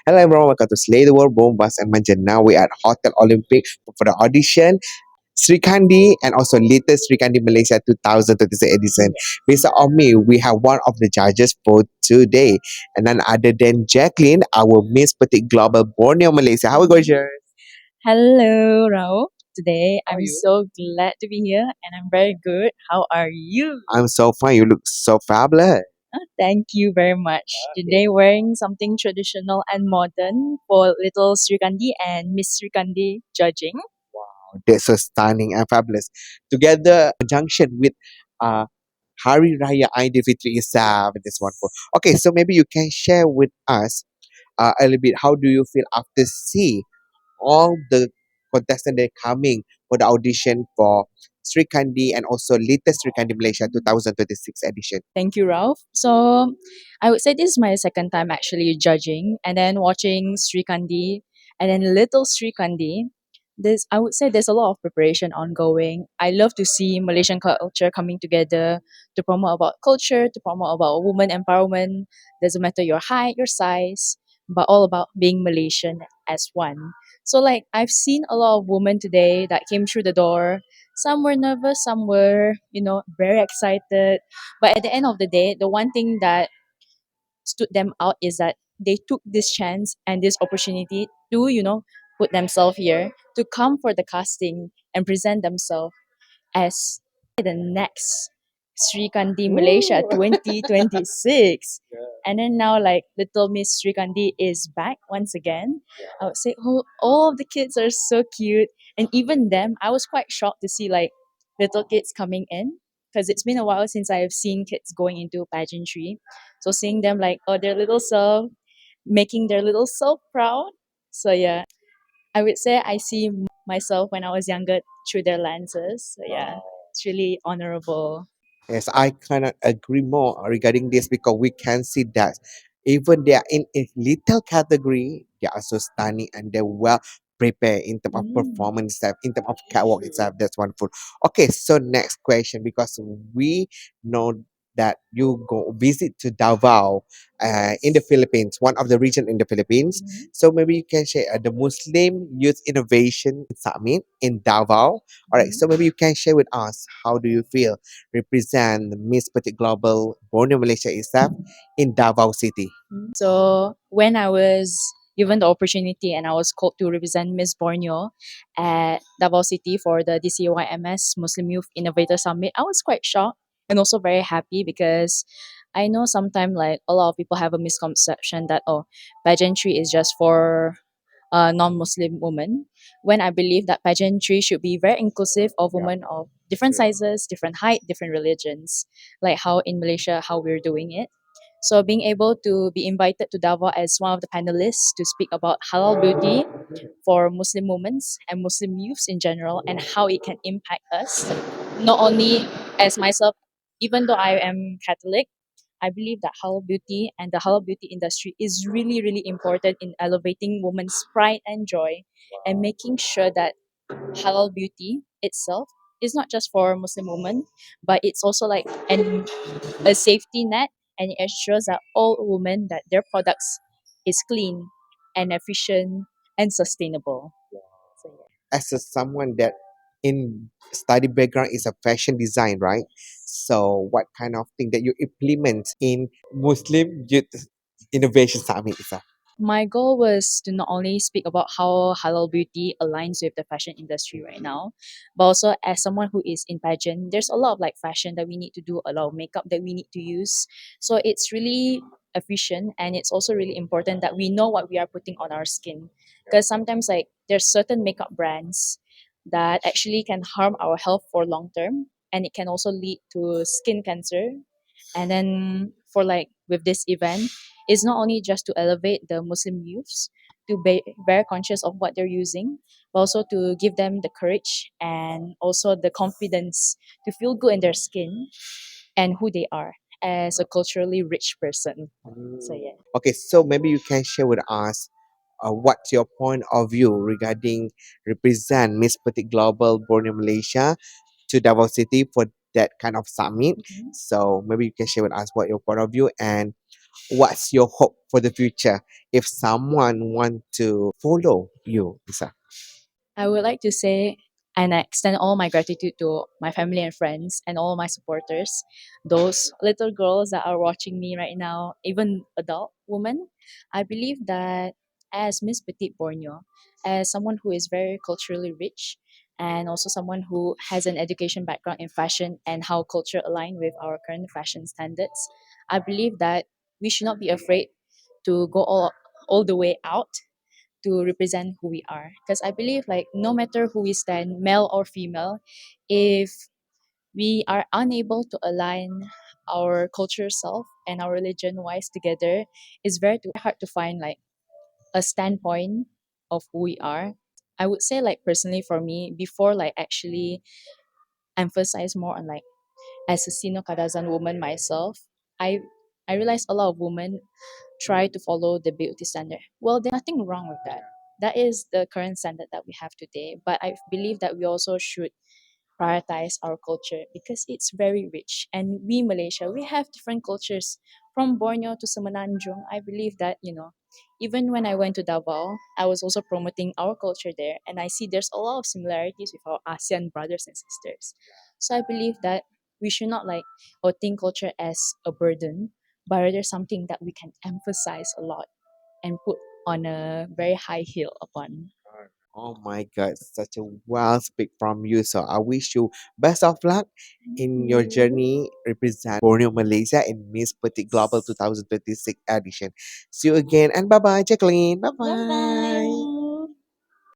Hello everyone, welcome to Slay the World, Bombas and Manja. Now we are at Hotel Olympic for the audition. Sri Kandi and also latest Sri Kandi Malaysia 2026 edition. Based on me, we have one of the judges for today. And none other than Jacklyn, our Miss Petite Global Borneo Malaysia. How are we going, Sharon? Hello, Rao. Today How are I'm you? so glad to be here and I'm very good. How are you? I'm so fine. You look so fabulous. Thank you very much. Today wearing something traditional and modern for little Srikandi and Miss Srikandi judging. That's so stunning and fabulous. Together, in conjunction with uh, Hari Raya Aidilfitri itself. That's wonderful. Okay, so maybe you can share with us a little bit. How do you feel after see all the contestants that are coming for the audition for Sri Kandi and also latest Sri Kandi Malaysia 2026 edition? Thank you, Ralph. So I would say this is my second time actually judging and then watching Srikandi and then little Srikandi. This I would say there's a lot of preparation ongoing. I love to see Malaysian culture coming together to promote about culture, to promote about women empowerment. Doesn't matter your height, your size, but all about being Malaysian as one. So like I've seen a lot of women today that came through the door. Some were nervous, some were, very excited. But at the end of the day, the one thing that stood them out is that they took this chance and this opportunity to, put themselves here to come for the casting and present themselves as the next Sri Kandi Malaysia 2026. And then now, like, little Miss Sri Kandi is back once again. I would say, oh, all of the kids are so cute. And even them, I was quite shocked to see, like, little kids coming in. Because it's been a while since I've seen kids going into pageantry. So seeing them, like, oh, their little self, making their little self proud. So, yeah, I would say I see myself when I was younger through their lenses. So yeah, it's really honorable. Yes, I cannot agree more regarding this because we can see that even they are in a little category, they are so stunning and they're well prepared in terms of Mm. performance itself, in terms of catwalk itself. That's wonderful. Okay, so next question because we know that you go visit to Davao in the Philippines, one of the region in the Philippines. Mhm. So maybe you can share the Muslim Youth Innovation Summit in Davao. All right, Mhm. so maybe you can share with us how do you feel represent Miss Petite Global Borneo Malaysia itself in Davao City. So when I was given the opportunity and I was called to represent Miss Borneo at Davao City for the DCMYS Muslim Youth Innovators Summit, I was quite shocked and also very happy because I know sometimes like a lot of people have a misconception that pageantry is just for non-Muslim women. When I believe that pageantry should be very inclusive of Yeah, women of different sure. sizes, different height, different religions, like how in Malaysia how we're doing it. So being able to be invited to Davao as one of the panelists to speak about halal beauty for Muslim women and Muslim youths in general and how it can impact us, not only as myself, even though I am Catholic, I believe that halal beauty and the halal beauty industry is really, really important in elevating women's pride and joy and making sure that halal beauty itself is not just for Muslim women, but it's also like a safety net and it ensures that all women that their products is clean and efficient and sustainable. So, yeah. As a someone that in study background is a fashion design, right? So what kind of thing that you implement in Muslim Youth Innovation Summit itself? My goal was to not only speak about how halal beauty aligns with the fashion industry right now, but also as someone who is in pageant, there's a lot of like fashion that we need to do, a lot of makeup that we need to use. So it's really efficient and it's also really important that we know what we are putting on our skin. Because sometimes like there's certain makeup brands that actually can harm our health for long term and it can also lead to skin cancer. And then for like with this event, it's not only just to elevate the Muslim youths to be very conscious of what they're using, but also to give them the courage and also the confidence to feel good in their skin and who they are as a culturally rich person. So yeah. Okay, so maybe you can share with us what's your point of view regarding represent Miss Petite Global Borneo Malaysia to Davao City for that kind of summit. Mhm. So maybe you can share with us what your point of view and What's your hope for the future if someone want to follow you, Lisa? I would like to say and I extend all my gratitude to my family and friends and all my supporters, those little girls that are watching me right now, even adult women. I believe that as Miss Petite Borneo, as someone who is very culturally rich and also someone who has an education background in fashion and how culture align with our current fashion standards, I believe that we should not be afraid to go all the way out to represent who we are, because I believe like no matter who we stand, male or female, if we are unable to align our culture self and our religion wise together, it's very hard to find like a standpoint of who we are. I would say like personally for me, before like actually emphasize more on like as a Sino Kadazan woman myself, I I realized a lot of women try to follow the beauty standard. Well, there's nothing wrong with that. That is the current standard that we have today. But I believe that we also should prioritize our culture because it's very rich. And we, Malaysia, we have different cultures from Borneo to Semenanjung. I believe that, even when I went to Davao, I was also promoting our culture there. And I see there's a lot of similarities with our ASEAN brothers and sisters. So I believe that we should not like or think culture as a burden, but rather something that we can emphasize a lot and put on a very high hill upon. Oh my God, such a well speak from you. So I wish you best of luck in your journey represent Borneo Malaysia in Miss Petite Global 2026 edition. See you again and bye bye, Jacqueline. Bye Bye bye. bye.